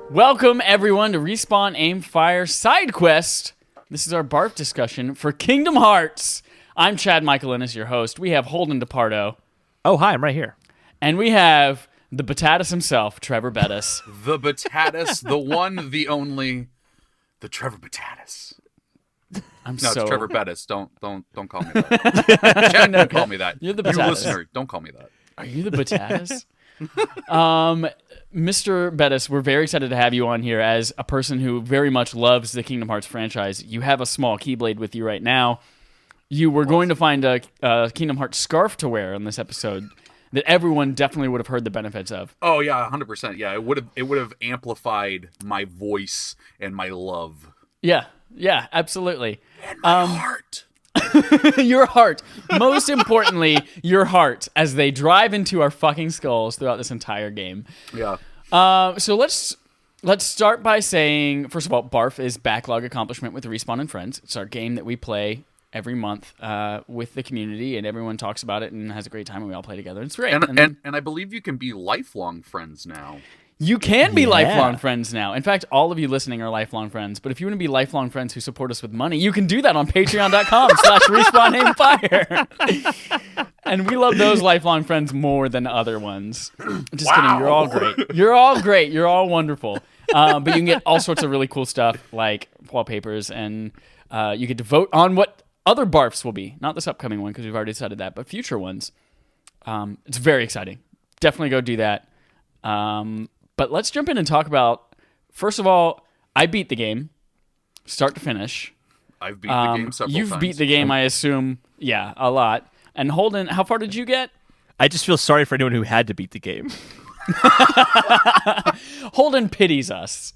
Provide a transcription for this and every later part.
Welcome, everyone, to Respawn Aim Fire Side Quest. This is our BARF discussion for Kingdom Hearts. I'm Chad Michaelinis, your host. We have Holden DePardo. Oh, hi, I'm right here. And we have the Batatas himself, Trevor Bettis. The Batatas, the one, the only, the Trevor Batatas. It's Trevor Bettis. Don't call me that. Chad, don't call me that. You're the You Batatas. listener, don't call me that. Are you the Batatas? Mr. Bettis, we're very excited to have you on here as a person who very much loves the Kingdom Hearts franchise. You have a small Keyblade with you right now. You were going to find a Kingdom Hearts scarf to wear on this episode that everyone definitely would have heard the benefits of. Oh yeah, 100%. Yeah, it would have amplified my voice and my love. Yeah, absolutely. And my heart. Your heart. Most importantly, your heart as they drive into our fucking skulls throughout this entire game. Yeah. So let's start by saying, first of all, BARF is Backlog Accomplishment with Respawn and Friends. It's our game that we play every month with the community, and everyone talks about it and has a great time, and we all play together. It's great. And I believe you can be lifelong friends now. You can be lifelong friends now. In fact, all of you listening are lifelong friends. But if you want to be lifelong friends who support us with money, you can do that on patreon.com/RespawnAimFire. And we love those lifelong friends more than other ones. Just kidding. You're all great. You're all great. You're all wonderful. But you can get all sorts of really cool stuff like wallpapers, and you get to vote on what other BARFs will be. Not this upcoming one because we've already decided that, but future ones. It's very exciting. Definitely go do that. But let's jump in and talk about, first of all, I beat the game, start to finish. I've beat the game several times. You've beat the game, I assume, a lot. And Holden, how far did you get? I just feel sorry for anyone who had to beat the game. Holden pities us.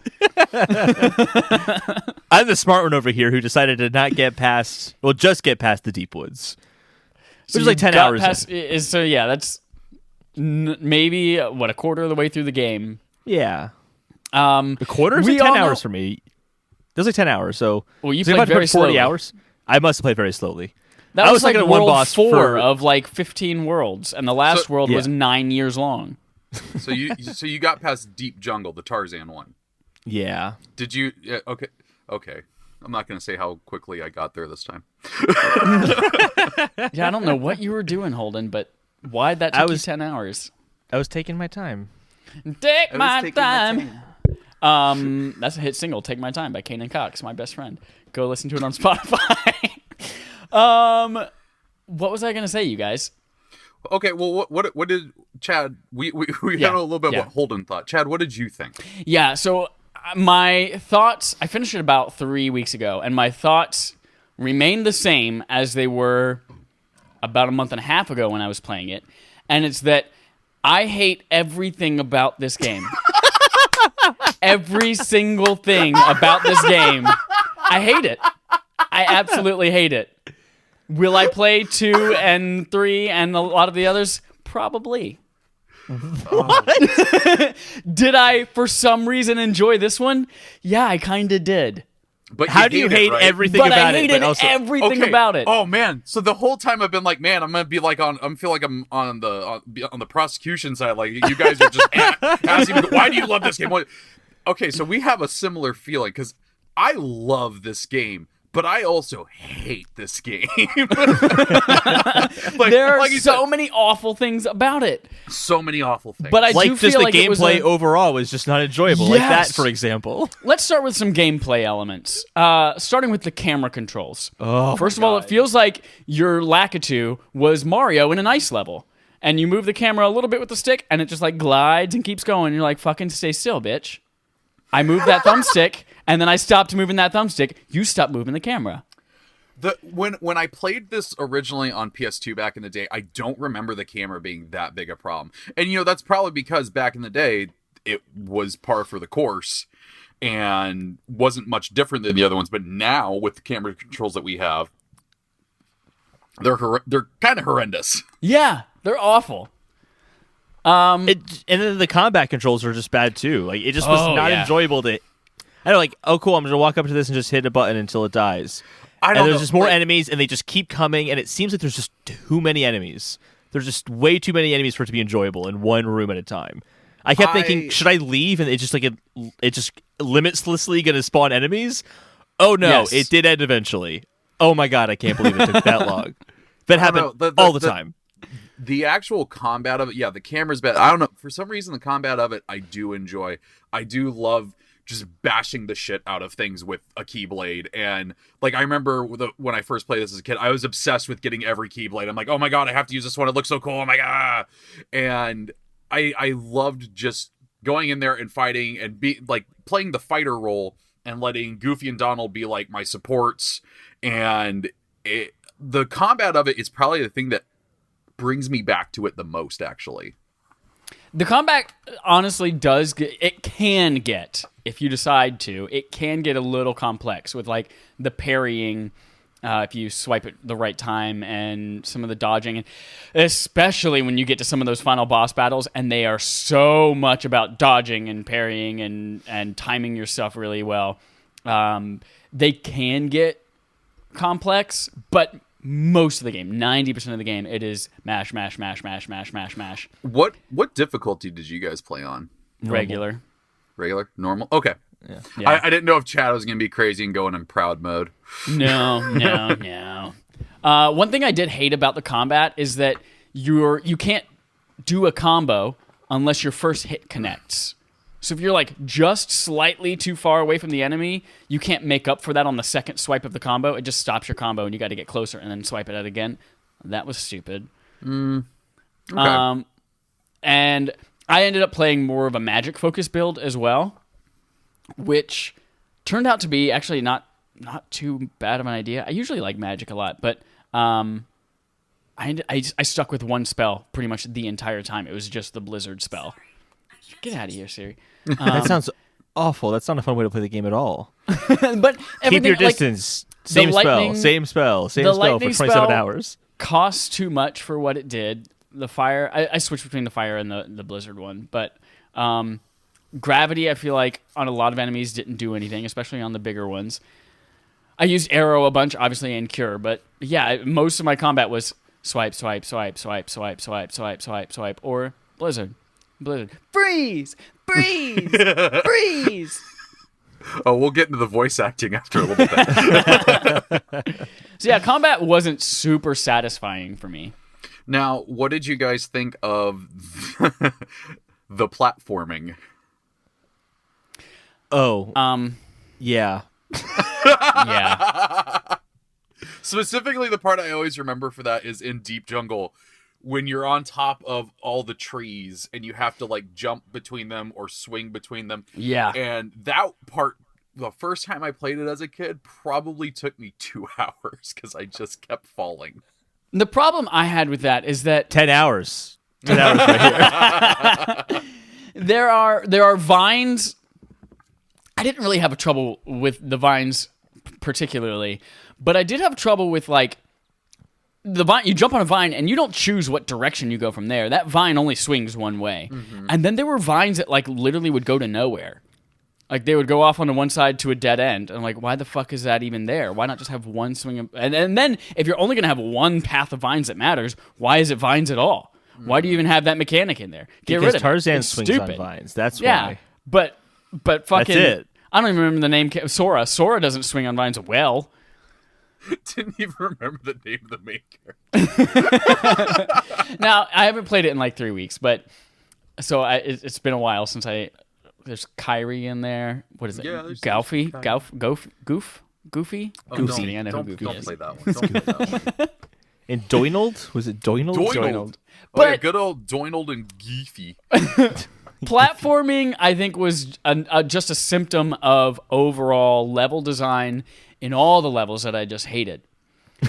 I'm the smart one over here who decided to not get past, just get past the Deep Woods. Which is like 10 hours. That's maybe, a quarter of the way through the game. Yeah. The quarter is like 10 hours for me. It was like 10 hours, so... Well, you played very 40 slowly. hours. I must have played very slowly. That was like at world one boss 4 of like 15 worlds, and the last world yeah. was 9 years long. So you got past Deep Jungle, the Tarzan one. Yeah. Did you? Yeah, okay. I'm not going to say how quickly I got there this time. Yeah, I don't know what you were doing, Holden, but why'd that take you 10 hours? I was taking my time. Take my time. That's a hit single, Take My Time by Kanan Cox, my best friend. Go listen to it on Spotify. What was I going to say, you guys? Okay, well, what did Chad? We had a little bit what Holden thought. Chad, what did you think? Yeah, so my thoughts. I finished it about 3 weeks ago, and my thoughts remain the same as they were about a month and a half ago when I was playing it, and it's that I hate everything about this game. Every single thing about this game, I hate it. I absolutely hate it. Will I play 2 and 3 and a lot of the others? Probably. What? Did I, for some reason, enjoy this one? Yeah, I kind of did. But how do you hate everything about I it? hated everything about it. Oh man! So the whole time I've been like, man, I'm gonna be like I feel like I'm on the prosecution side. Like you guys are just asking me, why do you love this game? Okay, so we have a similar feeling because I love this game, but I also hate this game. There are so many awful things about it. So many awful things. But I do feel like the gameplay overall was just not enjoyable. Yes. Like that, for example. Let's start with some gameplay elements. Starting with the camera controls. Oh, First of all, it feels like your Lakitu was Mario in an ice level. And you move the camera a little bit with the stick, and it just like glides and keeps going. And you're like, fucking stay still, bitch. I moved that thumbstick, and then I stopped moving that thumbstick. You stopped moving the camera. When I played this originally on PS2 back in the day, I don't remember the camera being that big a problem. And, that's probably because back in the day, it was par for the course and wasn't much different than the other ones. But now, with the camera controls that we have, they're kind of horrendous. Yeah, they're awful. And then the combat controls are just bad too. Like it just was not enjoyable to. I don't like. Oh, cool! I'm gonna walk up to this and just hit a button until it dies. There's just more enemies, and they just keep coming, and it seems like there's just too many enemies. There's just way too many enemies for it to be enjoyable in one room at a time. I kept thinking, should I leave? And it just limitlessly going to spawn enemies. Oh no, Yes. it did end eventually. Oh my god, I can't believe it took that long. That happened all the time. The actual combat of it, yeah, the camera's bad. I don't know. For some reason, the combat of it, I do enjoy. I do love just bashing the shit out of things with a Keyblade. And, like, I remember when I first played this as a kid, I was obsessed with getting every Keyblade. I'm like, oh my god, I have to use this one. It looks so cool. Oh my god. And I loved just going in there and fighting and playing the fighter role and letting Goofy and Donald be, like, my supports. And the combat of it is probably the thing that brings me back to it the most, actually. The combat honestly can get, if you decide to, it can get a little complex with like the parrying, if you swipe at the right time, and some of the dodging, and especially when you get to some of those final boss battles, and they are so much about dodging and parrying and timing your stuff really well. They can get complex, but most of the game, 90% of the game, it is mash, mash, mash, mash, mash, mash, mash. What difficulty did you guys play on? Regular? Normal? Okay. Yeah. I didn't know if Chad was going to be crazy and going in proud mode. No. One thing I did hate about the combat is that you can't do a combo unless your first hit connects. So if you're like just slightly too far away from the enemy, you can't make up for that on the second swipe of the combo. It just stops your combo, and you got to get closer and then swipe it out again. That was stupid. Okay. And I ended up playing more of a magic focus build as well, which turned out to be actually not too bad of an idea. I usually like magic a lot, but I stuck with one spell pretty much the entire time. It was just the Blizzard spell. Get out of here, Siri. That sounds awful. That's not a fun way to play the game at all. But keep your distance. Same spell for 27 hours. Costs too much for what it did. The fire, I switched between the fire and the Blizzard one, but gravity, I feel like on a lot of enemies didn't do anything, especially on the bigger ones. I used arrow a bunch, obviously, and cure, but yeah, most of my combat was swipe, swipe, swipe, swipe, swipe, swipe, swipe, swipe, swipe, or Blizzard. Freeze! Freeze! Freeze! Oh, we'll get into the voice acting after a little bit. So yeah, combat wasn't super satisfying for me. Now, what did you guys think of the platforming? Oh, yeah. Yeah. Specifically, the part I always remember for that is in Deep Jungle, when you're on top of all the trees and you have to like jump between them or swing between them. Yeah. And that part, the first time I played it as a kid, probably took me 2 hours because I just kept falling. The problem I had with that is that 10 hours. 10 hours right here. there are vines. I didn't really have trouble with the vines particularly, but I did have trouble with like the vine. You jump on a vine and you don't choose what direction you go from there. That vine only swings one way. Mm-hmm. And then there were vines that like literally would go to nowhere. Like they would go off onto one side to a dead end. And I'm like, why the fuck is that even there? Why not just have one swing? And then if you're only going to have one path of vines that matters, why is it vines at all? Why do you even have that mechanic in there? Get rid of Tarzan it. swings stupid. on vines. That's yeah, why. But fucking. That's it. I don't even remember the name. Sora. Sora doesn't swing on vines well. Didn't even remember the name of the main character. Now, I haven't played it in like 3 weeks, but so it's been a while since there's Kyrie in there. What is it? Yeah, Goofy? Goofy? Oh, Goofy. I know who Goofy don't is. play that one. Don't play that one. And Doinald? Was it Doinald? Doinald. Oh, But- yeah, good old Doinald and Geefy. Platforming, I think, was just a symptom of overall level design in all the levels that I just hated.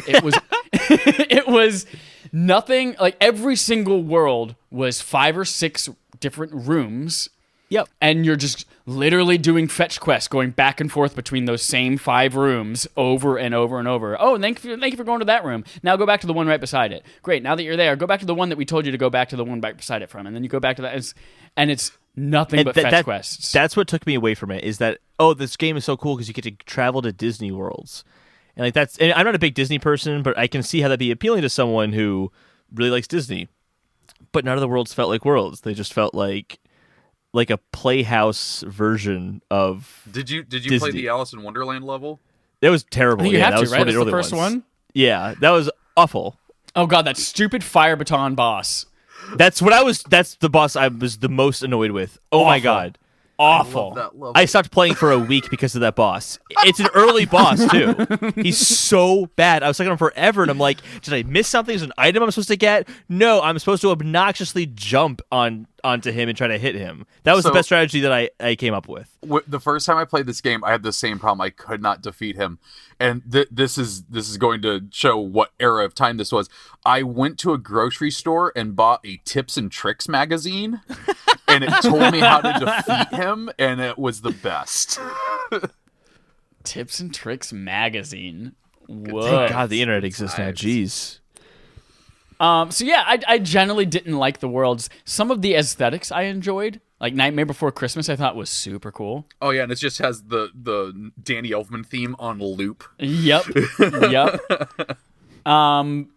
It was it was nothing like every single world was 5 or 6 different rooms. Yep. And you're just literally doing fetch quests, going back and forth between those same 5 rooms over and over and over. Oh, thank you for going to that room. Now go back to the one right beside it. Great. Now that you're there, go back to the one that we told you to go back to the one right beside it from, and then you go back to that. And it's nothing but fetch quests. That's what took me away from it. Is that this game is so cool because you get to travel to Disney worlds, and like that's. And I'm not a big Disney person, but I can see how that'd be appealing to someone who really likes Disney. But none of the worlds felt like worlds. They just felt like like a Playhouse version of. Did you Disney. play the Alice in Wonderland level? It was terrible. You yeah, have that to, was right? one of That's the the early first ones. one? Yeah, that was awful. Oh god, that stupid fire baton boss. That's the boss I was the most annoyed with. Oh my god. Awful. I love that level. I stopped playing for a week because of that boss. It's an early boss too. He's so bad. I was looking at him forever, and I'm like, did I miss something? Is an item I'm supposed to get? No, I'm supposed to obnoxiously jump onto him and try to hit him. That was the best strategy that I came up with. The first time I played this game, I had the same problem. I could not defeat him, and this is going to show what era of time this was. I went to a grocery store and bought a Tips and Tricks magazine, and it told me how to defeat him, and it was the best. Tips and Tricks magazine. Whoa. Thank God the internet exists now. Jeez. So yeah, I generally didn't like the worlds. Some of the aesthetics I enjoyed, like Nightmare Before Christmas, I thought was super cool. Oh yeah, and it just has the Danny Elfman theme on loop. Yep.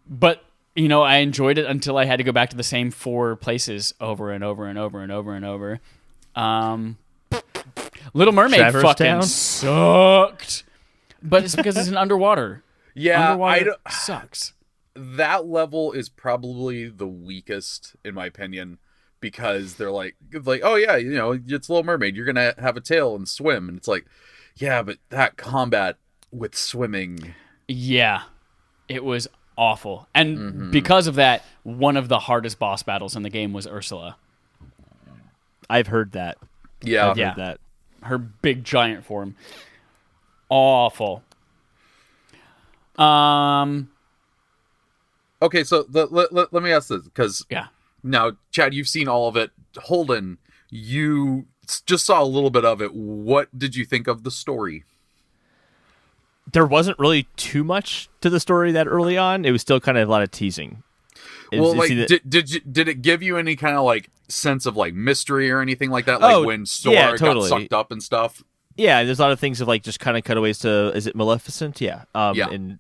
But you know, I enjoyed it until I had to go back to the same 4 places over and over and over and over and over. Little Mermaid Traverse fucking Town? sucked, but it's because it's an underwater. Yeah, Underwater sucks. That level is probably the weakest in my opinion, because they're like, oh yeah, you know, it's Little Mermaid, you're gonna have a tail and swim, and it's like, yeah, but that combat with swimming, yeah, it was awful. And because of that, one of the hardest boss battles in the game was Ursula. I've heard that. yeah, I've heard that. Her big giant form. Awful. Okay, so let me ask this, because Yeah. now, Chad, you've seen all of it. Holden, you just saw a little bit of it. What did you think of the story? There wasn't really too much to the story that early on. It was still kind of a lot of teasing. Well, like, did it give you any kind of like sense of like mystery or anything like that? Like when Sora got sucked up and stuff. Yeah, there's a lot of things of like just kind of cutaways to, is it Maleficent? Yeah. Yeah. And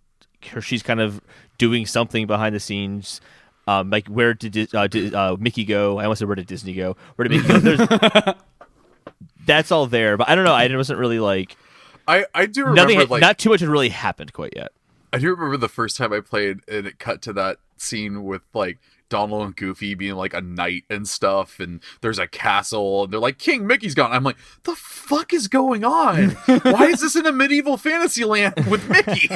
she's kind of doing something behind the scenes. Like where did Mickey go? I almost said where did Disney go? Where did Mickey go? That's all there, but I don't know. I wasn't really like. I do remember not too much had really happened quite yet. I do remember the first time I played, and it cut to that scene with like Donald and Goofy being like a knight and stuff, and there's a castle, and they're like, King Mickey's gone. I'm like, the fuck is going on? Why is this in a medieval fantasy land with Mickey?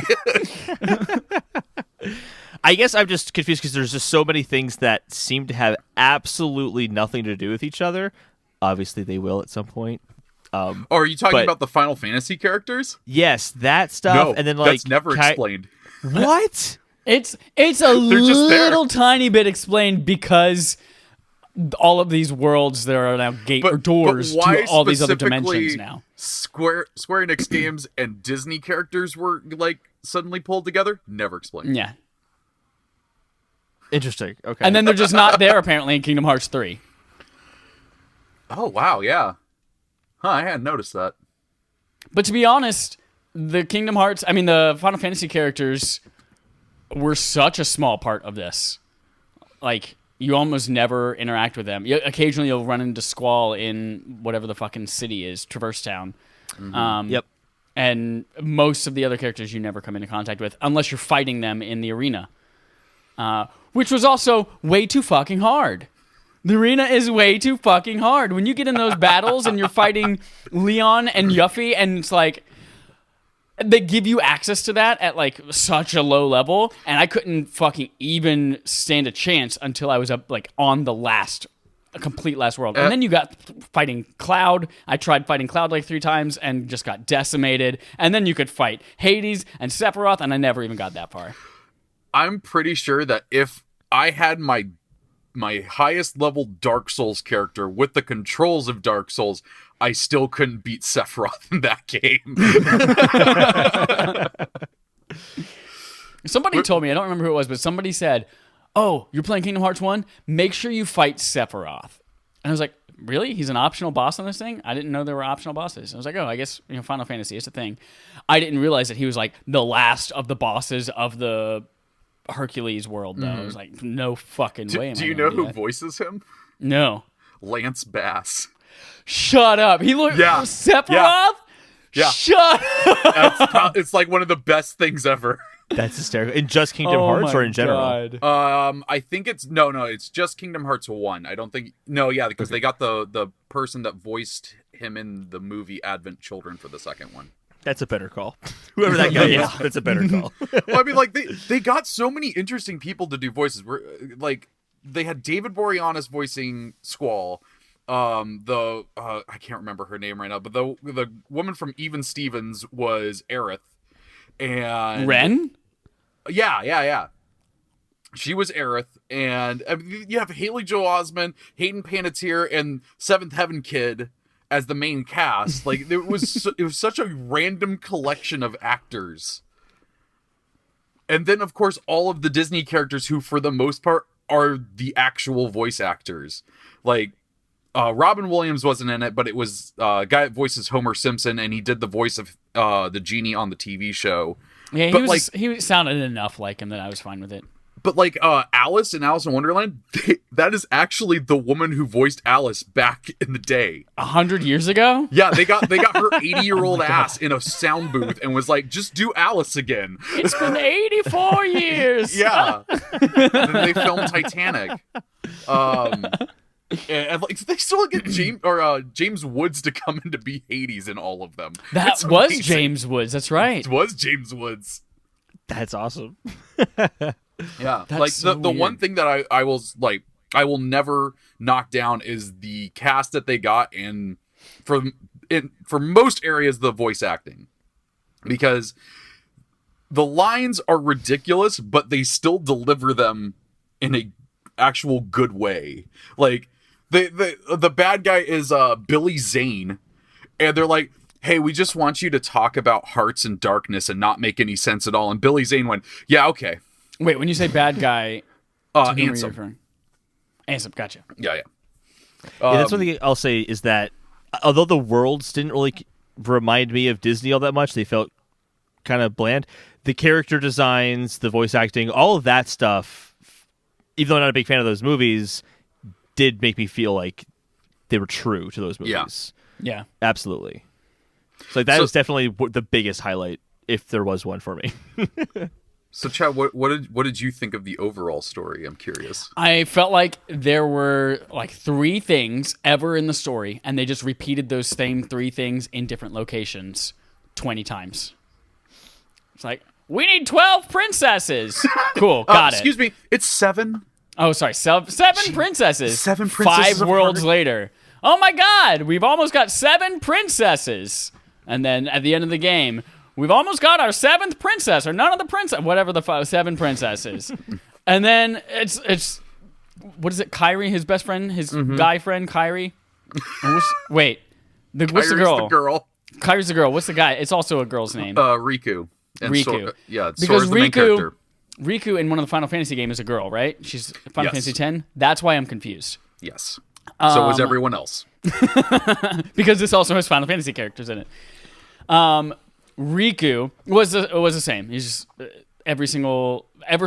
I guess I'm just confused because there's just so many things that seem to have absolutely nothing to do with each other. Obviously, they will at some point. Are you talking about the Final Fantasy characters? Yes, that stuff. No, and then like that's never explained. What? It's a little tiny bit explained because all of these worlds, there are now or doors to all these other dimensions now. Square Enix games and Disney characters were like suddenly pulled together. Never explained. Yeah. Interesting. Okay. And then they're just not there apparently in Kingdom Hearts 3. Oh wow, yeah. Huh, I hadn't noticed that. But to be honest, the Final Fantasy characters were such a small part of this. Like, you almost never interact with them. Occasionally you'll run into Squall in whatever the fucking city is, Traverse Town. Yep. And most of the other characters you never come into contact with unless you're fighting them in the arena. Which was also way too fucking hard. The arena is way too fucking hard. When you get in those battles and you're fighting Leon and Yuffie, and it's like, they give you access to that at like such a low level, and I couldn't fucking even stand a chance until I was up like on the complete last world. And then you got fighting Cloud. I tried fighting Cloud like 3 times and just got decimated. And then you could fight Hades and Sephiroth, and I never even got that far. I'm pretty sure that if I had my highest level Dark Souls character with the controls of Dark Souls, I still couldn't beat Sephiroth in that game. Somebody told me, I don't remember who it was, but somebody said, oh, you're playing Kingdom Hearts 1? Make sure you fight Sephiroth. And I was like, really? He's an optional boss on this thing? I didn't know there were optional bosses. I was like, oh, I guess Final Fantasy is a thing. I didn't realize that he was like the last of the bosses of the Hercules world, though. I was like, no fucking way. Do you know who voices him? No. Lance Bass. Shut up. He looked Sephiroth? Yeah. Shut up. It's like one of the best things ever. That's hysterical. In just Kingdom Hearts or in general? God. I think it's it's just Kingdom Hearts 1. I don't think because they got the person that voiced him in the movie Advent Children for the second one. That's a better call. Whoever that guy is, that's a better call. Well, I mean, like they got so many interesting people to do voices. Like they had David Boreanaz voicing Squall. I can't remember her name right now, but the woman from Even Stevens was Aerith. And Ren? Yeah. She was Aerith, and I mean, you have Haley Joel Osment, Hayden Panettiere, and Seventh Heaven Kid as the main cast. Like it was such a random collection of actors. And then of course all of the Disney characters who for the most part are the actual voice actors. Like Robin Williams wasn't in it, but it was a guy that voices Homer Simpson, and he did the voice of the genie on the TV show. Yeah, he sounded enough like him that I was fine with it. But like Alice in Alice in Wonderland, that is actually the woman who voiced Alice back in the day. 100 years ago? Yeah, they got her 80-year-old ass in a sound booth and was like, just do Alice again. It's been 84 years. Yeah. And then they filmed Titanic. And like they still get James Woods to come in to be Hades in all of them. That was James Woods. That's right. It was James Woods. That's awesome. Yeah, That's like so the one thing that I will never knock down is the cast that they got, and for most areas the voice acting, because the lines are ridiculous, but they still deliver them in a actual good way. Like the bad guy is Billy Zane, and they're like, hey, we just want you to talk about hearts and darkness and not make any sense at all. And Billy Zane went, yeah, okay. Wait, when you say bad guy, Ansem. Ansem, gotcha. Yeah. That's one thing I'll say is that although the worlds didn't really remind me of Disney all that much, they felt kind of bland. The character designs, the voice acting, all of that stuff, even though I'm not a big fan of those movies, did make me feel like they were true to those movies. Yeah. Absolutely. So that was definitely the biggest highlight, if there was one for me. So, Chad, what did you think of the overall story? I'm curious. I felt like there were like 3 things ever in the story, and they just repeated those same 3 things in different locations 20 times. It's like, we need 12 princesses. Cool, got it. Excuse me, it's 7. Oh, sorry, 7 princesses. 7 princesses. 5 worlds later. Oh my God, we've almost got 7 princesses. And then at the end of the game, we've almost got our 7th princess, or none of the princess, whatever the 7 princesses. And then it's what is it? Kyrie, his best friend, his guy friend, Kyrie. What's the girl? Kyrie's the girl. What's the guy? It's also a girl's name. Riku. And Riku. Because the main character. Riku in one of the Final Fantasy games is a girl, right? She's Final Fantasy X. That's why I'm confused. Yes. So was everyone else. Because this also has Final Fantasy characters in it. Riku was the same. He's just ever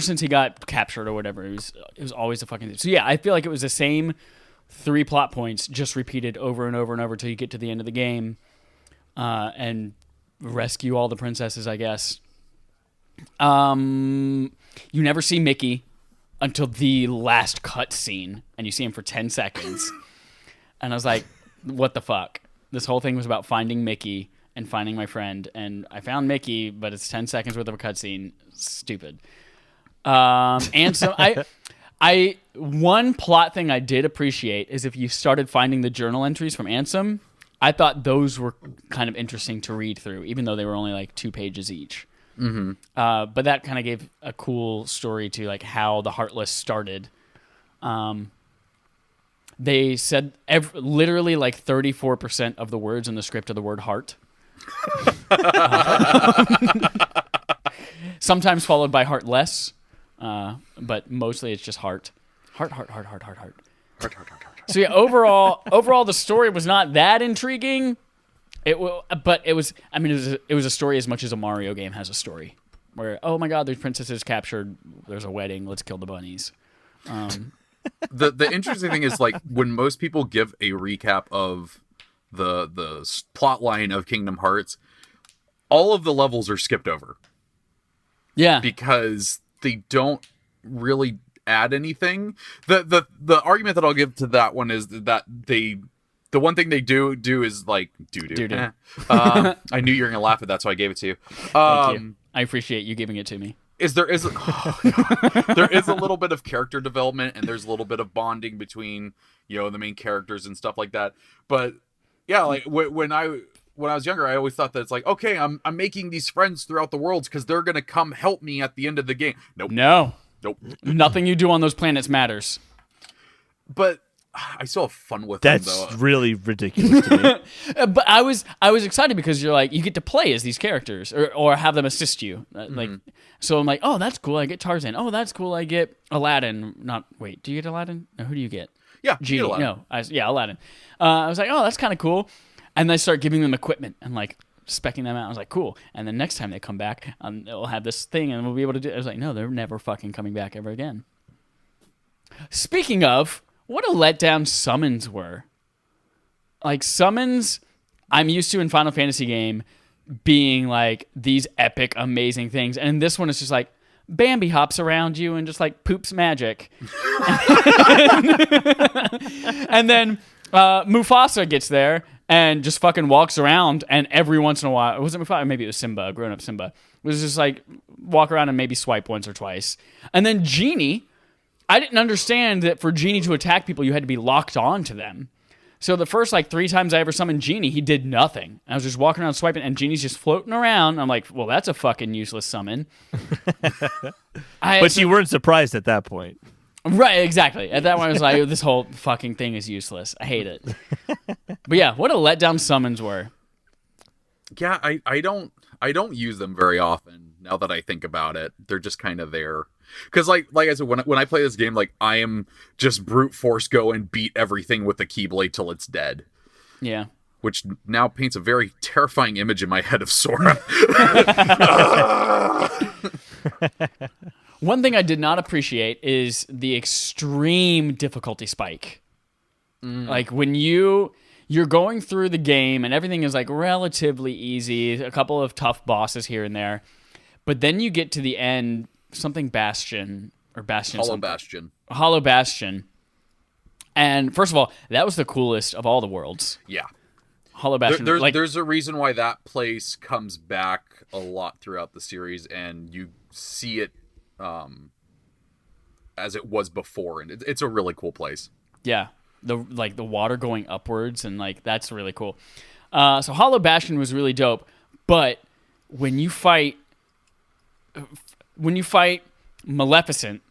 since he got captured or whatever, it was always a fucking thing. So yeah, I feel like it was the same 3 plot points just repeated over and over and over till you get to the end of the game, and rescue all the princesses, I guess. You never see Mickey until the last cut scene, and you see him for 10 seconds. And I was like, what the fuck? This whole thing was about finding Mickey and finding my friend, and I found Mickey, but it's 10 seconds worth of a cutscene. Stupid. And so I one plot thing I did appreciate is if you started finding the journal entries from Ansem, I thought those were kind of interesting to read through, even though they were only like 2 pages each. Mm-hmm. But that kind of gave a cool story to like how the Heartless started. They said literally like 34% of the words in the script are the word heart. Sometimes followed by heartless, but mostly it's just heart. Heart. So yeah, overall, the story was not that intriguing. It was a story as much as a Mario game has a story. Where, oh my God, there's princesses captured. There's a wedding. Let's kill the bunnies. The interesting thing is, like, when most people give a recap of the plot line of Kingdom Hearts, all of the levels are skipped over. Yeah. Because they don't really add anything. The argument that I'll give to that one is that the one thing they do is like do. I knew you were gonna laugh at that, so I gave it to you. Thank you. I appreciate you giving it to me. There is a little bit of character development, and there's a little bit of bonding between the main characters and stuff like that. But yeah, like when I was younger, I always thought that it's like, okay, I'm making these friends throughout the worlds because they're gonna come help me at the end of the game. Nope. Nope. Nothing you do on those planets matters. But I still have fun with them, though. That's really ridiculous to me. But I was excited because you're like, you get to play as these characters or have them assist you. Like, so I'm like, oh, that's cool. I get Tarzan. Oh, that's cool. I get Aladdin. Do you get Aladdin? No, who do you get? Yeah, Genie. No, Aladdin. I was like, oh, that's kind of cool. And I start giving them equipment and like specking them out. I was like, cool. And then next time they come back, they'll have this thing and we'll be able to do it. I was like, no, they're never fucking coming back ever again. Speaking of, what a letdown summons were. Like, summons, I'm used to in Final Fantasy game being like these epic, amazing things. And this one is just like, Bambi hops around you and just like poops magic. And then Mufasa gets there and just fucking walks around, and every once in a while, was it Mufasa? Maybe it was Simba, grown-up Simba. It was just like walk around and maybe swipe once or twice. And then Genie, I didn't understand that for Genie to attack people, you had to be locked on to them. So the first like 3 times I ever summoned Genie, he did nothing. I was just walking around swiping, and Genie's just floating around. I'm like, well, that's a fucking useless summon. But you weren't surprised at that point. Right, exactly. At that point, I was like, this whole fucking thing is useless. I hate it. But yeah, what a letdown summons were. Yeah, I don't use them very often now that I think about it. They're just kind of there. Because like I said, when I play this game, like I am just brute force go and beat everything with the Keyblade till it's dead. Yeah. Which now paints a very terrifying image in my head of Sora. One thing I did not appreciate is the extreme difficulty spike. Like when you're going through the game and everything is like relatively easy, a couple of tough bosses here and there, but then you get to the end, something Bastion. Hollow Bastion. And first of all, that was the coolest of all the worlds. Yeah. Hollow Bastion. There's a reason why that place comes back a lot throughout the series, and you see it as it was before, and it's a really cool place. Yeah. The water going upwards, and like that's really cool. So Hollow Bastion was really dope, but when you fight Maleficent,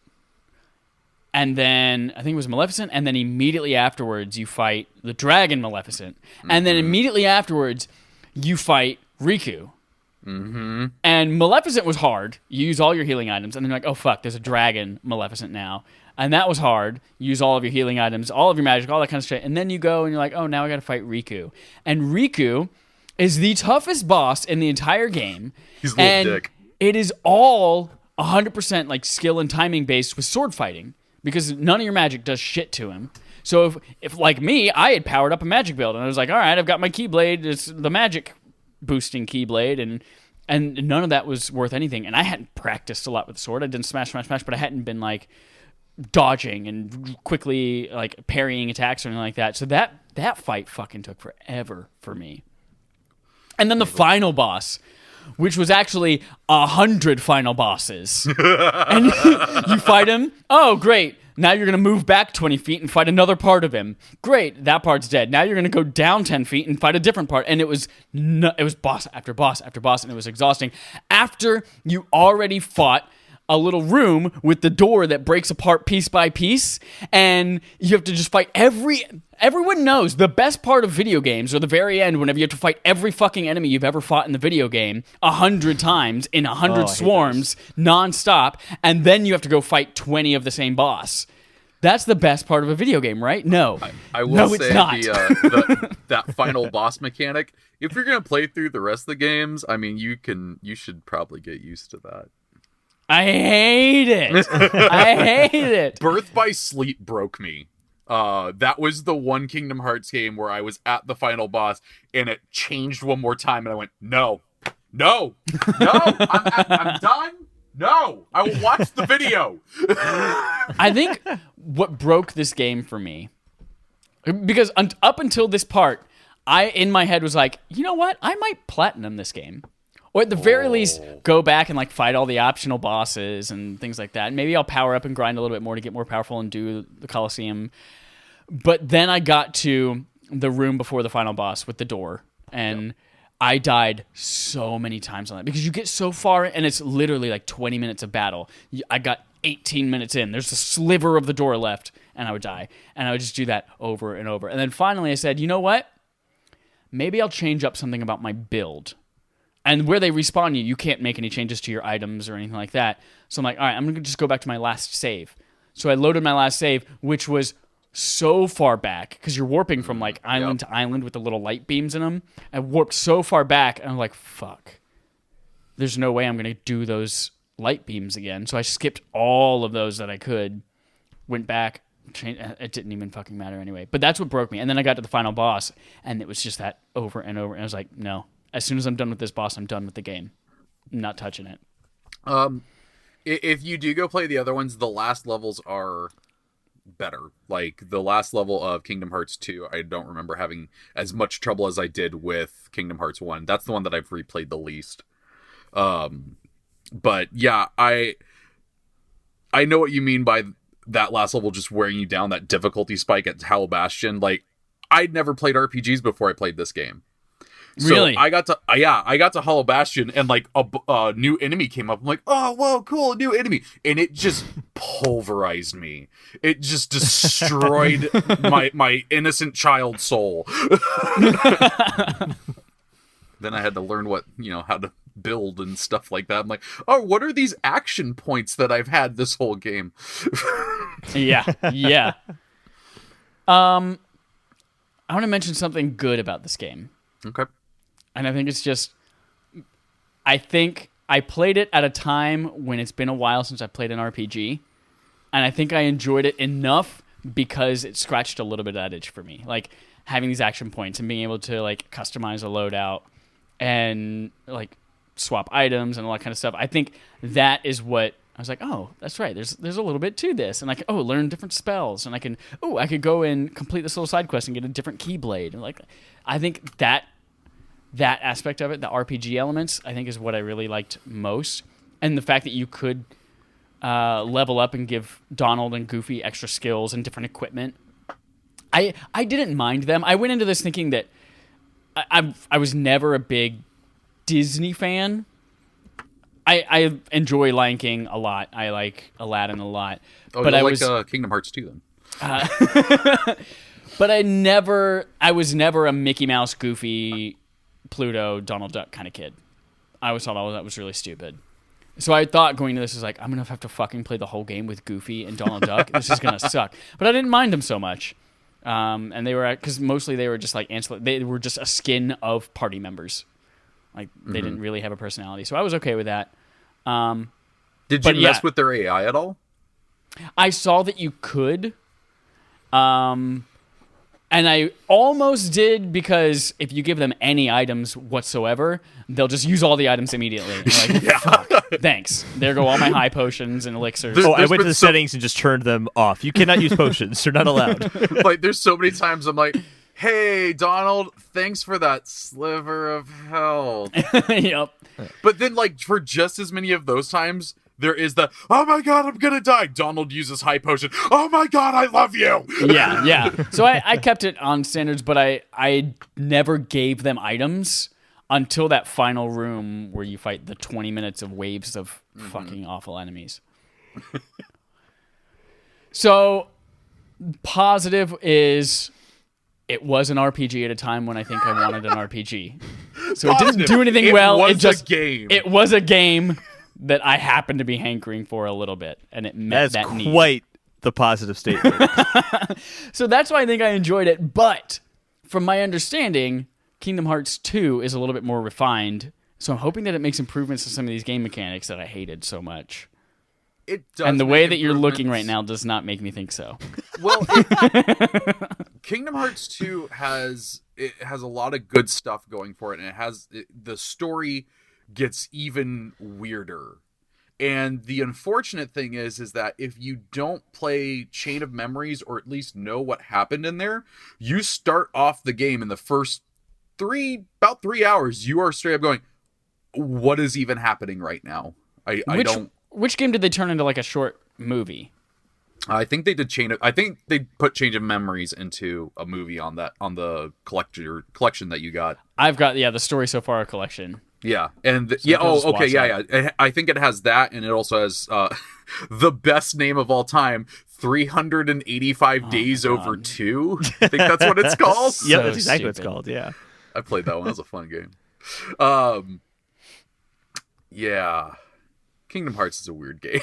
and then I think it was Maleficent, and then immediately afterwards you fight the dragon Maleficent, and then immediately afterwards you fight Riku. Mm-hmm. And Maleficent was hard. You use all your healing items, and then you're like, oh fuck, there's a dragon Maleficent now. And that was hard. You use all of your healing items, all of your magic, all that kind of shit. And then you go and you're like, oh, now I gotta fight Riku. And Riku is the toughest boss in the entire game. He's a little dick. It is all 100% like skill and timing based with sword fighting, because none of your magic does shit to him. So if like me, I had powered up a magic build, and I was like, all right, I've got my Keyblade. It's the magic boosting Keyblade, and none of that was worth anything. And I hadn't practiced a lot with the sword. I didn't smash, but I hadn't been like dodging and quickly like parrying attacks or anything like that. So that fight fucking took forever for me. And then the final boss, which was actually 100 final bosses. And you fight him. Oh, great. Now you're going to move back 20 feet and fight another part of him. Great. That part's dead. Now you're going to go down 10 feet and fight a different part. And it was boss after boss after boss, and it was exhausting. After you already fought a little room with the door that breaks apart piece by piece, and you have to just fight everyone knows the best part of video games are the very end, whenever you have to fight every fucking enemy you've ever fought in the video game 100 times in 100 swarms nonstop, and then you have to go fight 20 of the same boss. That's the best part of a video game, right? No. I will say that final boss mechanic, if you're going to play through the rest of the games, I mean, you should probably get used to that. I hate it. I hate it. Birth by Sleep broke me. That was the one Kingdom Hearts game where I was at the final boss and it changed one more time and I went, no, I'm done. No, I will watch the video. I think what broke this game for me, because up until this part, I in my head was like, you know what? I might platinum this game. Or at the very least, go back and like fight all the optional bosses and things like that. And maybe I'll power up and grind a little bit more to get more powerful and do the Coliseum. But then I got to the room before the final boss with the door, and I died so many times on that because you get so far and it's literally like 20 minutes of battle. I got 18 minutes in. There's a sliver of the door left, and I would die. And I would just do that over and over. And then finally I said, you know what? Maybe I'll change up something about my build. And where they respawn you can't make any changes to your items or anything like that. So I'm like, all right, I'm going to just go back to my last save. So I loaded my last save, which was so far back, because you're warping from like island to island with the little light beams in them. I warped so far back, and I'm like, fuck. There's no way I'm going to do those light beams again. So I skipped all of those that I could, went back, changed, it didn't even fucking matter anyway. But that's what broke me. And then I got to the final boss, and it was just that over and over. And I was like, no. As soon as I'm done with this boss, I'm done with the game. I'm not touching it. If you do go play the other ones, the last levels are better. Like the last level of Kingdom Hearts 2, I don't remember having as much trouble as I did with Kingdom Hearts 1. That's the one that I've replayed the least. But yeah, I know what you mean by that last level just wearing you down, that difficulty spike at Hell Bastion. Like, I'd never played RPGs before I played this game. So really? I got to Hollow Bastion, and like a new enemy came up. I'm like, oh, whoa, cool, a new enemy. And it just pulverized me. It just destroyed my innocent child soul. Then I had to learn how to build and stuff like that. I'm like, oh, what are these action points that I've had this whole game? Yeah. I want to mention something good about this game. Okay. And I think it's just, I think I played it at a time when it's been a while since I played an RPG. And I think I enjoyed it enough because it scratched a little bit of that itch for me. Like having these action points and being able to like customize a loadout and like swap items and all that kind of stuff. I think that is what I was like, oh, that's right. There's a little bit to this. And like, learn different spells. And I could go and complete this little side quest and get a different Keyblade. And like, I think that aspect of it, the RPG elements, I think is what I really liked most. And the fact that you could level up and give Donald and Goofy extra skills and different equipment. I didn't mind them. I went into this thinking that I was never a big Disney fan. I enjoy Lion King a lot. I like Aladdin a lot. Oh, but I was Kingdom Hearts 2 then. But I was never a Mickey Mouse, Goofy, Pluto, Donald Duck kind of kid. I always thought all that was really stupid. So I thought going into this is like, I'm going to have to fucking play the whole game with Goofy and Donald Duck. This is going to suck. But I didn't mind them so much. And they were, because mostly they were just like ancillary. They were just a skin of party members. Like they didn't really have a personality. So I was okay with that. Did you mess with their AI at all? I saw that you could. And I almost did, because if you give them any items whatsoever, they'll just use all the items immediately. Like, fuck, thanks. There go all my high potions and elixirs. I went to the settings and just turned them off. You cannot use potions. They're not allowed. Like, there's so many times I'm like, hey, Donald, thanks for that sliver of health. Yep. But then, like, for just as many of those times, there is the, oh my god, I'm gonna die. Donald uses high potion. Oh my god, I love you. Yeah. So I kept it on standards, but I never gave them items until that final room where you fight the 20 minutes of waves of fucking awful enemies. So, positive is it was an RPG at a time when I think I wanted an RPG. So it didn't do anything well. It was a game. It was a game that I happened to be hankering for a little bit, and it met that need. That's quite the positive statement. So that's why I think I enjoyed it, but from my understanding, Kingdom Hearts 2 is a little bit more refined, so I'm hoping that it makes improvements to some of these game mechanics that I hated so much. It does. And the way that you're looking right now does not make me think so. Well, Kingdom Hearts 2 has a lot of good stuff going for it, and the story gets even weirder. And the unfortunate thing is that if you don't play Chain of Memories, or at least know what happened in there, you start off the game in the first about 3 hours, you are straight up going, what is even happening right now? Which game did they turn into like a short movie? I think they did I think they put Change of Memories into a movie on the collection that you got. I've got the Story So Far collection. Yeah, and I think it has that, and it also has the best name of all time, 385 Days Over 2. I think that's what it's called. Yeah, that's exactly what it's called. Yeah, I played that one. That was a fun game. Yeah. Kingdom Hearts is a weird game.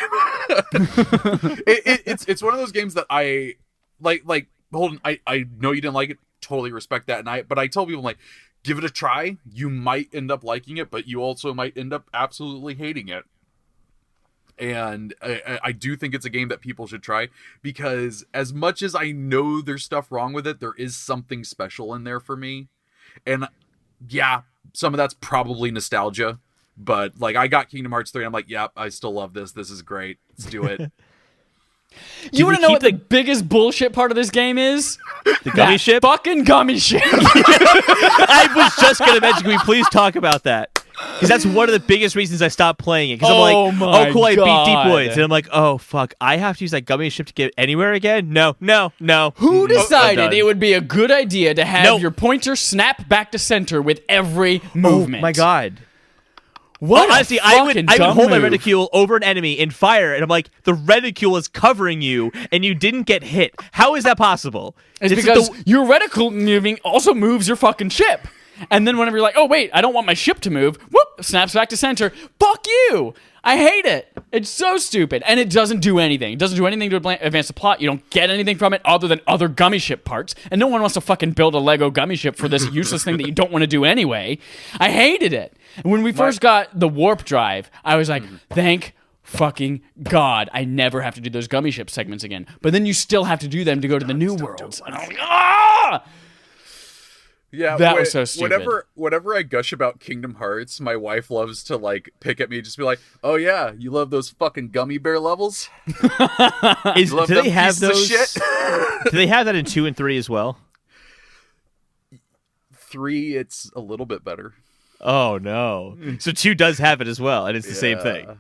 It's one of those games that I like Holden, I know you didn't like it, totally respect that, but I tell people, like, give it a try. You might end up liking it, but you also might end up absolutely hating it. And I do think it's a game that people should try, because as much as I know there's stuff wrong with it, there is something special in there for me. And yeah, some of that's probably nostalgia. But, like, I got Kingdom Hearts 3, and I'm like, yep, I still love this. This is great. Let's do it. You want to know what the biggest bullshit part of this game is? The gummy ship? Fucking gummy ship. I was just going to mention, can we please talk about that? Because that's one of the biggest reasons I stopped playing it. Because I'm like, oh, cool, I beat Deep Woods. And I'm like, oh, fuck, I have to use that gummy ship to get anywhere again? No. Who decided it would be a good idea to have your pointer snap back to center with every movement? Oh, my God. What? Honestly, I would hold my reticule over an enemy and fire, and I'm like, the reticule is covering you, and you didn't get hit. How is that possible? It's because your reticule moving also moves your fucking ship. And then whenever you're like, oh, wait, I don't want my ship to move, whoop, snaps back to center. Fuck you! I hate it. It's so stupid. And it doesn't do anything. It doesn't do anything to advance the plot. You don't get anything from it other than other gummy ship parts. And no one wants to fucking build a Lego gummy ship for this useless thing that you don't want to do anyway. I hated it. And when we first got the warp drive, I was like, thank fucking God, I never have to do those gummy ship segments again. But then you still have to do them to go to the new worlds. And I'm like, ah! Yeah, that was so stupid. Whenever I gush about Kingdom Hearts, my wife loves to, like, pick at me and just be like, "Oh yeah, you love those fucking gummy bear levels." Do they have those? Shit? Do they have that in 2 and 3 as well? 3, it's a little bit better. Oh no! So 2 does have it as well, and it's the same thing.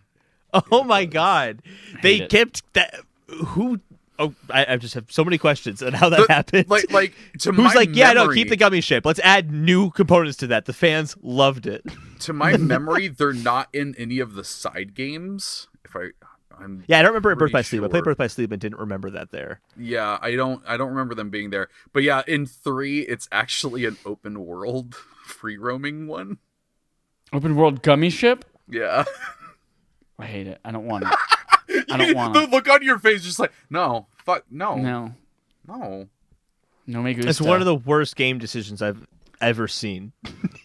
Oh my God! They kept that. Who? Oh, I just have so many questions on how that happened. Like to who's my like, yeah, memory, no, keep the gummy ship. Let's add new components to that. The fans loved it. To my memory, they're not in any of the side games. I'm I don't remember Birth by Sleep. I played Birth by Sleep and didn't remember that there. Yeah, I don't remember them being there. But yeah, in 3, it's actually an open world, free roaming one. Open world gummy ship? Yeah. I hate it. I don't want it. I don't want the look on your face, just like, no, fuck, no. No, me gusta. It's one of the worst game decisions I've ever seen.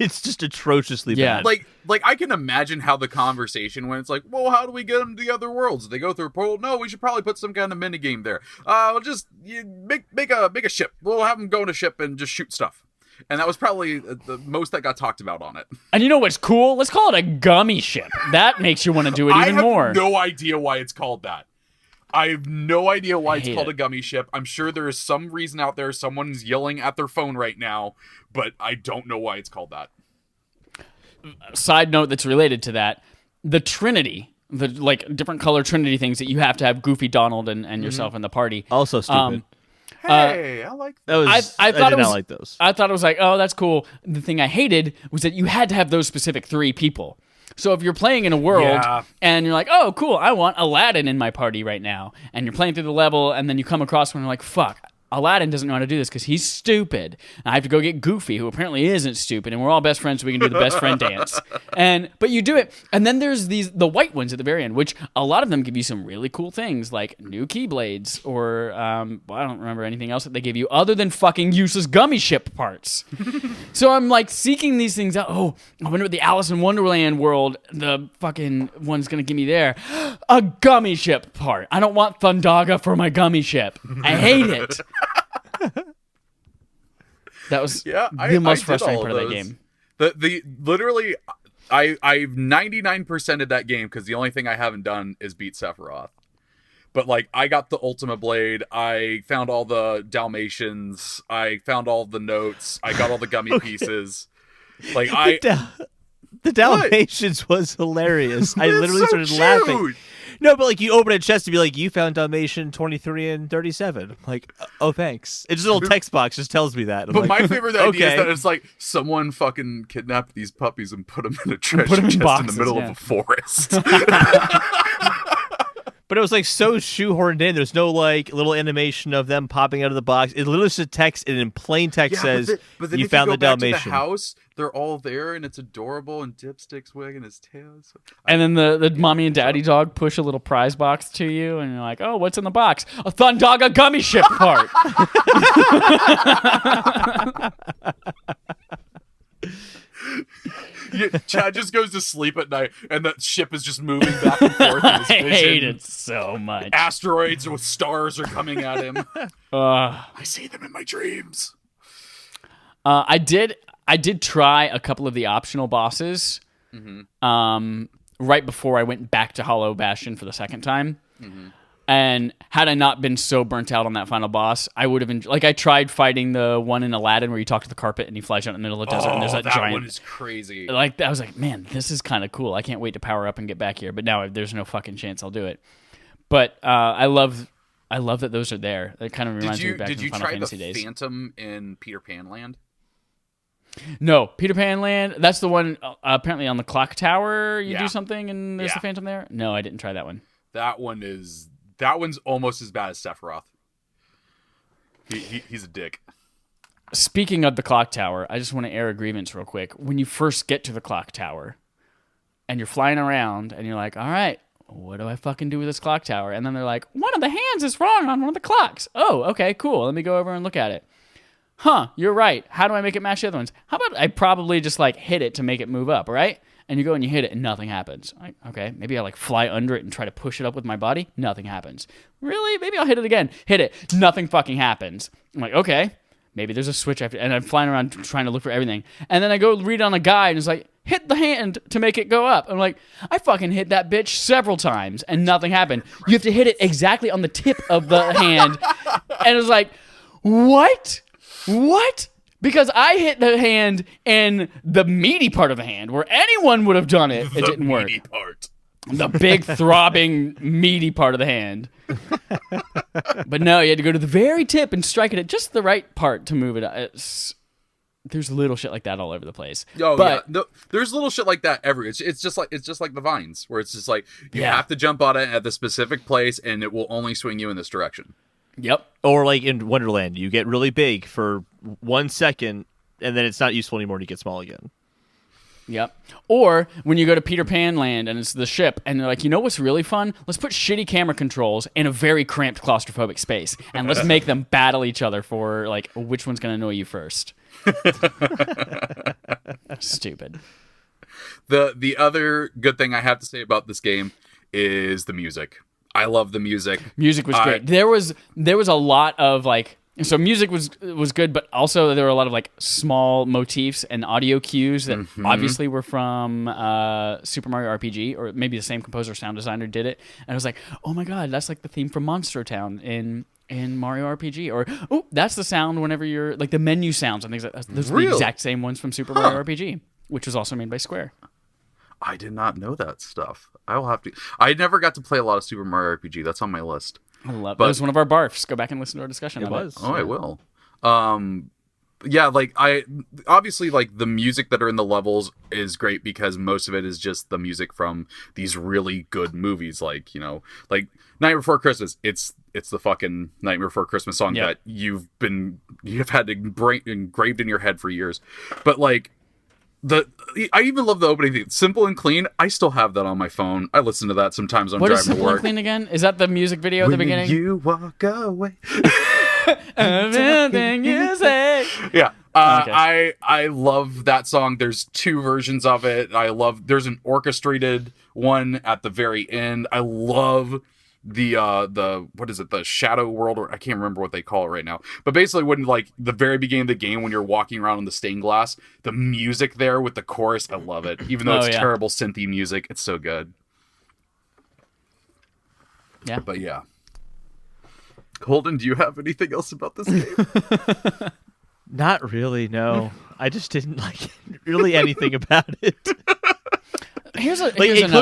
It's just atrociously bad. Like I can imagine how the conversation went. It's like, well, how do we get them to the other worlds? Do they go through a portal? No, we should probably put some kind of mini game there. We'll just make a ship. We'll have them go in a ship and just shoot stuff. And that was probably the most that got talked about on it. And you know what's cool? Let's call it a gummy ship. That makes you want to do it even more. I have no idea why it's called that. I have no idea why it's called a gummy ship. I'm sure there is some reason out there. Someone's yelling at their phone right now, but I don't know why it's called that. Side note that's related to that, the Trinity, the like different color Trinity things that you have to have Goofy, Donald, and yourself in the party. Also stupid. Hey, I like those. I thought it was, like those. I thought it was like, oh, that's cool. The thing I hated was that you had to have those specific 3 people. So if you're playing in a world and you're like, oh, cool, I want Aladdin in my party right now, and you're playing through the level, and then you come across one and you're like, fuck, Aladdin doesn't know how to do this because he's stupid. And I have to go get Goofy, who apparently isn't stupid, and we're all best friends, so we can do the best friend dance. But you do it, and then there's the white ones at the very end, which a lot of them give you some really cool things, like new keyblades, or I don't remember anything else that they give you other than fucking useless gummy ship parts. So I'm like seeking these things out. Oh, I wonder what the Alice in Wonderland world, the fucking one's gonna give me there. A gummy ship part. I don't want Thundaga for my gummy ship. I hate it. That was the most frustrating part of that game. The literally, I've 99%ed that game because the only thing I haven't done is beat Sephiroth. But like, I got the Ultima Blade. I found all the Dalmatians. I found all the notes. I got all the gummy pieces. Like the Dalmatians was hilarious. I literally started laughing. No, but like you open a chest to be like, you found Dalmatian 23 and 37. I'm like, oh, thanks. It's just a little text box just tells me that. But my favorite idea is that it's like someone fucking kidnapped these puppies and put them in a treasure chest in the middle of a forest. But it was like so shoehorned in. There's no like little animation of them popping out of the box. It literally just text, and in plain text says, but then you found the Dalmatian. Back to the house, they're all there, and it's adorable, and Dipstick's wagging his tail. And then the mommy and daddy dog push a little prize box to you, and you're like, oh, what's in the box? A Thundaga gummy ship part. Chad just goes to sleep at night, and that ship is just moving back and forth in his vision. I hate it so much. Asteroids with stars are coming at him. I see them in my dreams. I did try a couple of the optional bosses right before I went back to Hollow Bastion for the second time. Mm-hmm. And had I not been so burnt out on that final boss, I would have I tried fighting the one in Aladdin where you talk to the carpet and he flies out in the middle of the desert and there's that giant. One is crazy. Like I was like, man, this is kind of cool. I can't wait to power up and get back here. But now there's no fucking chance I'll do it. But I love that those are there. It kind of reminds me back to Final Fantasy days. Did you try the Phantom in Peter Pan Land? No, Peter Pan Land. That's the one apparently on the clock tower. You do something and there's the Phantom there. No, I didn't try that one. That one's almost as bad as Sephiroth. He's a dick. Speaking of the clock tower, I just want to air a grievance real quick. When you first get to the clock tower and you're flying around and you're like, all right, what do I fucking do with this clock tower? And then they're like, one of the hands is wrong on one of the clocks. Oh, okay, cool. Let me go over and look at it. Huh, you're right. How do I make it match the other ones? How about I probably just like hit it to make it move up, right? And you go and you hit it and nothing happens. Like, okay, maybe I like fly under it and try to push it up with my body. Nothing happens. Really? Maybe I'll hit it again. Hit it. Nothing fucking happens. I'm like, okay, maybe there's a switch after. And I'm flying around trying to look for everything. And then I go read on a guide and it's like, hit the hand to make it go up. I'm like, I fucking hit that bitch several times and nothing happened. You have to hit it exactly on the tip of the hand. And it's like, what? Because I hit the hand in the meaty part of the hand, where anyone would have done it. It didn't work. The meaty part. The big, throbbing, meaty part of the hand. But no, you had to go to the very tip and strike it at just the right part to move it up. There's little shit like that all over the place. Oh, but, yeah. No, there's little shit like that everywhere. It's just like the vines, where it's just like you have to jump on it at the specific place, and it will only swing you in this direction. Yep. Or like in Wonderland, you get really big for 1 second, and then it's not useful anymore, and you get small again. Yep. Or when you go to Peter Pan Land and it's the ship, and they're like, you know what's really fun? Let's put shitty camera controls in a very cramped claustrophobic space, and let's make them battle each other for like which one's going to annoy you first. Stupid. The other good thing I have to say about this game is the music. I love the music. Music was great. There was a lot of like, so music was good, but also there were a lot of like small motifs and audio cues that obviously were from Super Mario RPG, or maybe the same composer, sound designer did it. And I was like, oh my god, that's like the theme from Monster Town in Mario RPG, or oh, that's the sound whenever you're like the menu sounds and things like that. Those are the exact same ones from Super Mario RPG, which was also made by Square. I did not know that stuff. I'll have to. I never got to play a lot of Super Mario RPG. That's on my list. I love it. That was one of our barfs. Go back and listen to our discussion. It was. Oh, I will. yeah, like I obviously like the music that are in the levels is great because most of it is just the music from these really good movies, like like Night Before Christmas. It's the fucking Nightmare Before Christmas song that you've had engraved in your head for years. But like I even love the opening theme, Simple and Clean. I still have that on my phone. I listen to that sometimes I'm driving to work. What is Simple and Clean again? Is that the music video at the beginning? You walk away. Everything you say. Yeah. Okay. I love that song. There's two versions of it. There's an orchestrated one at the very end. I love the what is it, the Shadow World, or I can't remember what they call it right now, but basically when like the very beginning of the game when you're walking around on the stained glass, the music there with the chorus, I love it, even though it's terrible synthy music. It's so good. Yeah. But yeah, Holden, do you have anything else about this game? Not really, no. I just didn't like really anything about it. Including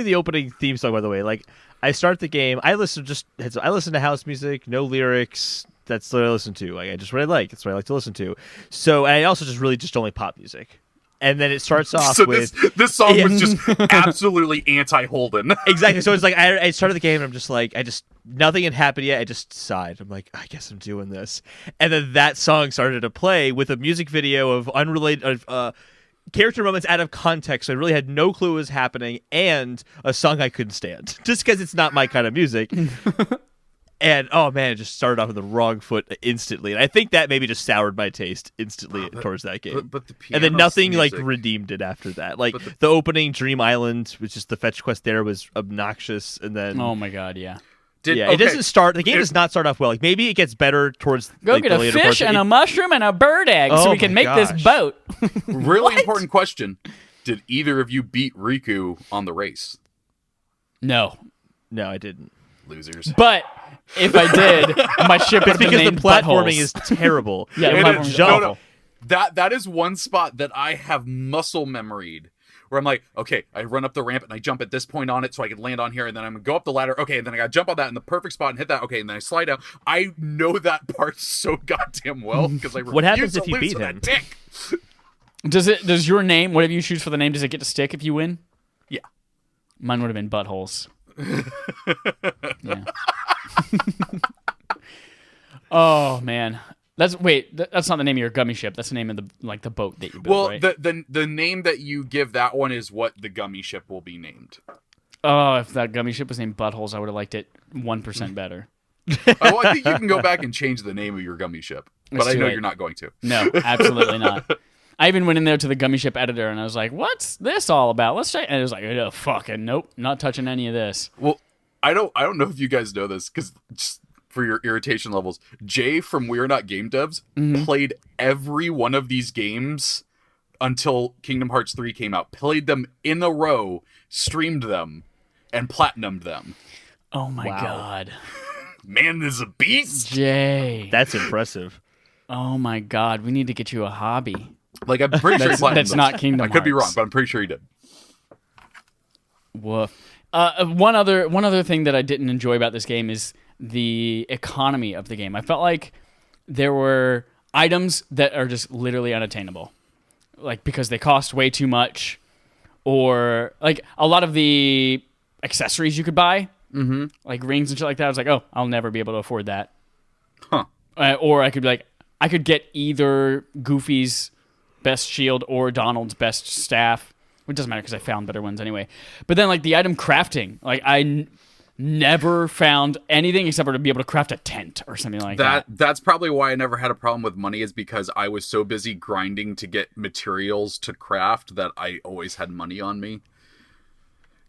the opening theme song, by the way. Like, I start the game, I listen to house music, no lyrics. That's what I listen to. Like, that's what I like to listen to. So I also just only pop music. And then it starts off with this song was just absolutely anti-Holden. Exactly. So it's like I started the game and I'm just like nothing had happened yet. I just sighed. I'm like, I guess I'm doing this. And then that song started to play with a music video of unrelated character moments out of context. So I really had no clue what was happening, and a song I couldn't stand just because it's not my kind of music. And oh man, it just started off on the wrong foot instantly, and I think that maybe just soured my taste instantly towards that game. But the and then nothing music, like redeemed it after that. Like the opening Dream Island, which is the fetch quest there, was obnoxious, and then oh my god, yeah. It doesn't start. The game does not start off well. Like maybe it gets better towards. Go get a fish and a mushroom and a bird egg so we can make this boat. Really important question: did either of you beat Riku on the race? No, I didn't. Losers. But if I did, my ship would be named because the platforming Buttholes. is terrible. Yeah, the platforming is awful. That is one spot that I have muscle memoried. Where I'm like, okay, I run up the ramp and I jump at this point on it so I can land on here, and then I'm gonna go up the ladder. Okay, and then I gotta jump on that in the perfect spot and hit that. Okay, and then I slide down. I know that part so goddamn well because I refuse what happens to if you lose beat to him? that dick. Does your name, whatever you choose for the name, does it get to stick if you win? Yeah. Mine would have been Buttholes. Yeah. Oh man. That's not the name of your gummy ship. That's the name of the boat that you built, right? Well, the name that you give that one is what the gummy ship will be named. Oh, if that gummy ship was named Buttholes, I would have liked it 1% better. Well, I think you can go back and change the name of your gummy ship, but I know you're not going to. No, absolutely not. I even went in there to the gummy ship editor and I was like, "What's this all about? Let's check." And it was like, "Oh, fucking nope, not touching any of this." Well, I don't know if you guys know this because just for your irritation levels, Jay from We're Not Game Devs played every one of these games until Kingdom Hearts 3 came out. Played them in a row, streamed them, and platinumed them. Oh my god. Man is a beast. Jay. That's impressive. Oh my god, we need to get you a hobby. Like, I'm pretty sure he platinumed that's them. not Kingdom Hearts. I could be wrong, but I'm pretty sure he did. Woof. One other thing that I didn't enjoy about this game is the economy of the game. I felt like there were items that are just literally unattainable, like because they cost way too much, or like a lot of the accessories you could buy, like rings and shit like that. I was like, oh, I'll never be able to afford that. Huh. Or I could be like, I could get either Goofy's best shield or Donald's best staff. It doesn't matter because I found better ones anyway. But then like the item crafting, like I never found anything except for to be able to craft a tent or something like that. That's probably why I never had a problem with money, is because I was so busy grinding to get materials to craft that I always had money on me.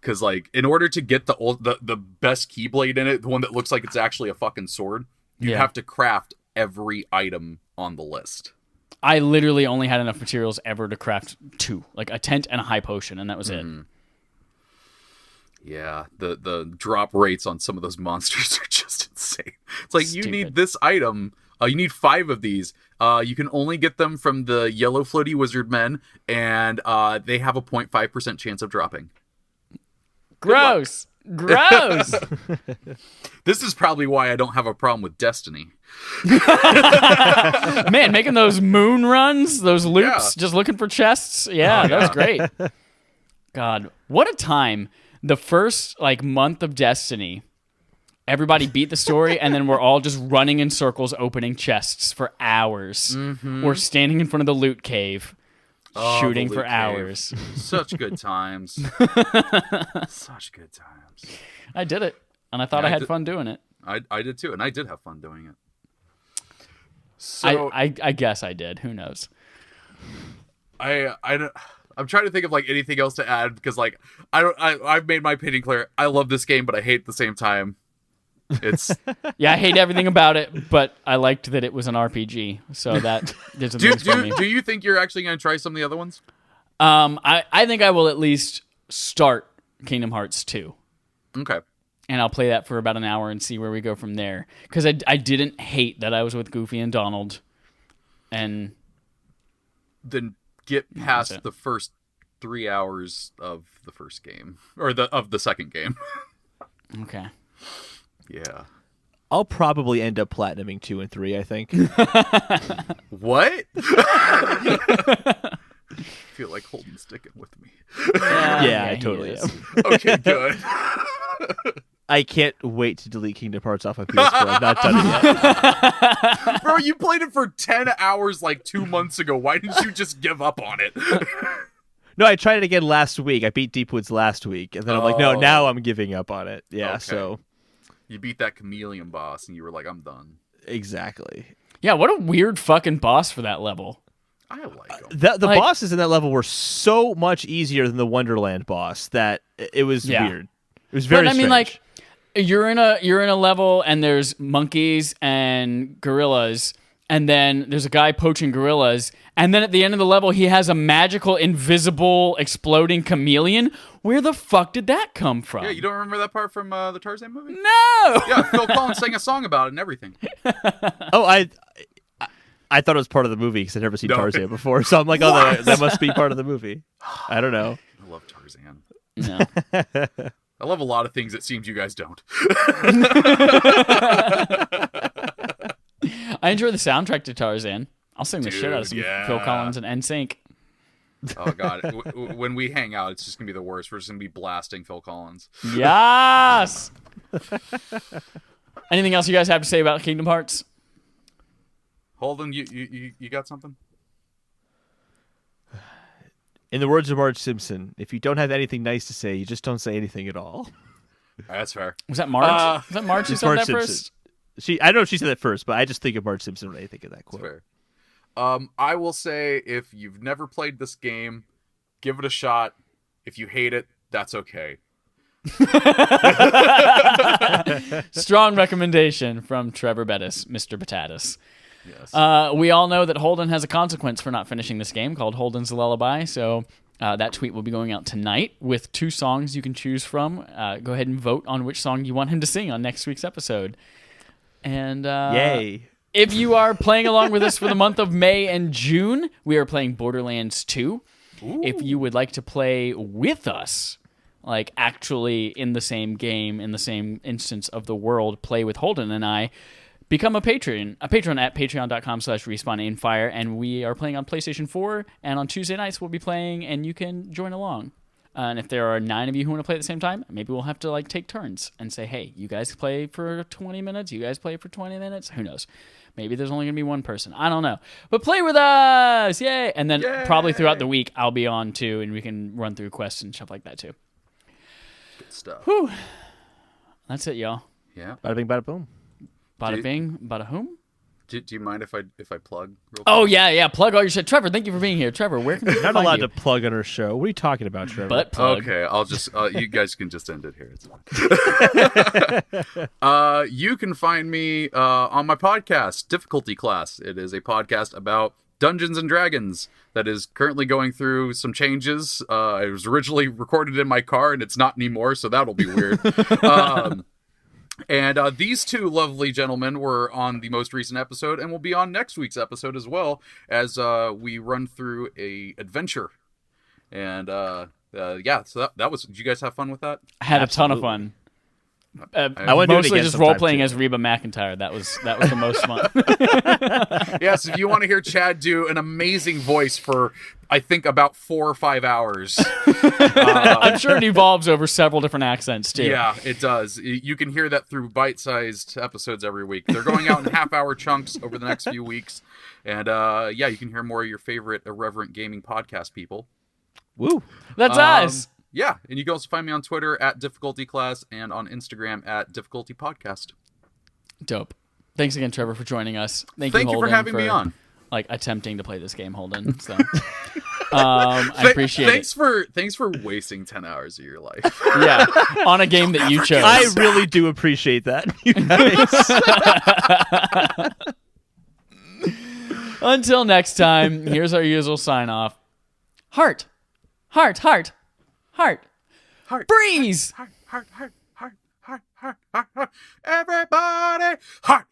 Because like in order to get the best Keyblade in it, the one that looks like it's actually a fucking sword, you have to craft every item on the list. I literally only had enough materials ever to craft 2, like a tent and a high potion, and that was it. Yeah, the drop rates on some of those monsters are just insane. It's like, Stupid. You need this item, you need 5 of these. You can only get them from the yellow floaty wizard men, and they have a 0.5% chance of dropping. Gross. Gross. This is probably why I don't have a problem with Destiny. Man, making those moon runs, those loops, just looking for chests. Yeah, that was great. God, what a time. The first month of Destiny, everybody beat the story, and then we're all just running in circles opening chests for hours. Or standing in front of the loot cave, shooting for hours. Such good times. Such good times. I did it, and I thought I had fun doing it. I did too, and I did have fun doing it. So I guess I did. Who knows? I'm trying to think of anything else to add because I've made my opinion clear. I love this game, but I hate it at the same time. It's I hate everything about it, but I liked that it was an RPG. So that did some things for me. Do you think you're actually going to try some of the other ones? I think I will at least start Kingdom Hearts 2. Okay. And I'll play that for about an hour and see where we go from there. Because I didn't hate that I was with Goofy and Donald. And then get past the first 3 hours of the first game. Or of the second game. Okay. Yeah. I'll probably end up platinuming 2 and 3, I think. What? I feel like Holden's sticking with me. Yeah, I totally am. Okay, good. I can't wait to delete Kingdom Hearts off my PS4. I've not done it yet. Bro, you played it for 10 hours 2 months ago. Why didn't you just give up on it? No, I tried it again last week. I beat Deepwoods last week. And then I'm like, no, now I'm giving up on it. Yeah, okay. So. You beat that chameleon boss and you were like, I'm done. Exactly. Yeah, what a weird fucking boss for that level. I like him. The bosses in that level were so much easier than the Wonderland boss that it was weird. It was very strange. You're in a level and there's monkeys and gorillas, and then there's a guy poaching gorillas, and then at the end of the level he has a magical, invisible, exploding chameleon. Where the fuck did that come from? Yeah, you don't remember that part from the Tarzan movie? No! Yeah, Phil Collins sang a song about it and everything. Oh, I thought it was part of the movie because I'd never seen Tarzan before, so I'm like, oh, that must be part of the movie. I don't know. I love Tarzan. No. I love a lot of things it seems you guys don't. I enjoy the soundtrack to Tarzan. I'll sing the shit out of some Phil Collins and NSYNC. Oh, God. When we hang out, it's just going to be the worst. We're just going to be blasting Phil Collins. Yes! Anything else you guys have to say about Kingdom Hearts? Holden, you got something? In the words of Marge Simpson, if you don't have anything nice to say, you just don't say anything at all. That's fair. Was that Marge? Was that Marge who said that first? I don't know if she said that first, but I just think of Marge Simpson when I think of that quote. That's fair. I will say, if you've never played this game, give it a shot. If you hate it, that's okay. Strong recommendation from Trevor Bettis, Mr. Batatas. Yes. We all know that Holden has a consequence for not finishing this game called Holden's Lullaby, so that tweet will be going out tonight with 2 songs you can choose from. Go ahead and vote on which song you want him to sing on next week's episode. And yay. If you are playing along with us for the month of May and June, we are playing Borderlands 2. Ooh. If you would like to play with us, actually in the same game, in the same instance of the world, play with Holden and I, become a patron at patreon.com/respawnaimfire, and we are playing on PlayStation 4, and on Tuesday nights we'll be playing, and you can join along. And if there are 9 of you who want to play at the same time, maybe we'll have to take turns and say, hey, you guys play for 20 minutes, you guys play for 20 minutes, who knows? Maybe there's only going to be one person. I don't know. But play with us! Yay! And then probably throughout the week, I'll be on too, and we can run through quests and stuff like that too. Good stuff. Whew. That's it, y'all. Yeah. Bada bing, bada boom. Bada bing, bada whom? Do you mind if I plug real quick? Oh, yeah. Plug all your shit. Trevor, thank you for being here. Trevor, where can we Not find allowed you? to plug on our show. What are you talking about, Trevor? Butt plug. Okay, I'll just you guys can just end it here. It's fine. You can find me on my podcast, Difficulty Class. It is a podcast about Dungeons and Dragons that is currently going through some changes. It was originally recorded in my car, and it's not anymore, so that'll be weird. And these 2 lovely gentlemen were on the most recent episode and will be on next week's episode as well, as we run through a adventure. And so that was. Did you guys have fun with that? I had a ton of fun. I want to do it mostly again just role sometime, playing too. as Reba McEntire. That was the most fun. Yes, if you want to hear Chad do an amazing voice for, I think, about 4 or 5 hours. I'm sure it evolves over several different accents too. Yeah, it does. You can hear that through bite-sized episodes every week. They're going out in half-hour chunks over the next few weeks. And yeah, you can hear more of your favorite irreverent gaming podcast people. Woo. That's us. Yeah, and you can also find me on Twitter at difficultyclass and on Instagram at difficultypodcast. Dope. Thanks again, Trevor, for joining us. Thank you Holden, for having me on. Like attempting to play this game, Holden. So I appreciate it. Thanks for wasting 10 hours of your life. Yeah, on a game that you chose. I really do appreciate that. You guys. Until next time, here's our usual sign off. Heart. Heart, heart, heart. Heart. Breeze. Heart, heart, heart, heart, heart, heart, heart, heart. Everybody. Heart.